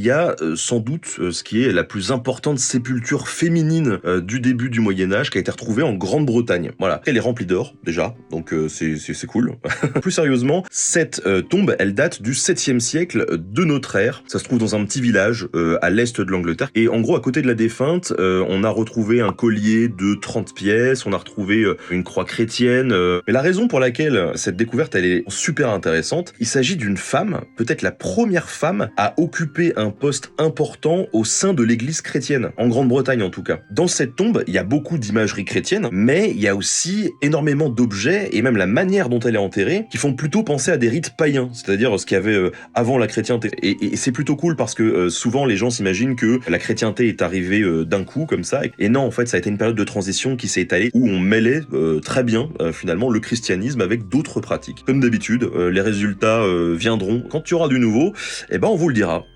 il y a sans doute ce qui est la plus importante sépulture féminine du début du Moyen-Âge qui a été retrouvée en Grande-Bretagne. Voilà. Elle est remplie d'or, déjà, donc c'est cool. Plus sérieusement, cette tombe, elle date du 7e siècle de notre ère. Ça se trouve dans un petit village à l'est de l'Angleterre. Et en gros, à côté de la défunte, on a retrouvé un collier de 30 pièces, on a retrouvé une croix chrétienne. Mais la raison pour laquelle cette découverte, elle est super intéressante, il s'agit d'une femme, peut-être la première femme à occuper un poste important au sein de l'église chrétienne, en Grande-Bretagne en tout cas. Dans cette tombe, il y a beaucoup d'imagerie chrétienne, mais il y a aussi énormément d'objets, et même la manière dont elle est enterrée, qui font plutôt penser à des rites païens, c'est-à-dire ce qu'il y avait avant la chrétienté. Et c'est plutôt cool parce que souvent les gens s'imaginent que la chrétienté est arrivée d'un coup comme ça, et non, en fait ça a été une période de transition qui s'est étalée où on mêlait très bien finalement le christianisme avec d'autres pratiques. Comme d'habitude, les résultats viendront quand il y aura du nouveau, et ben on vous le dira.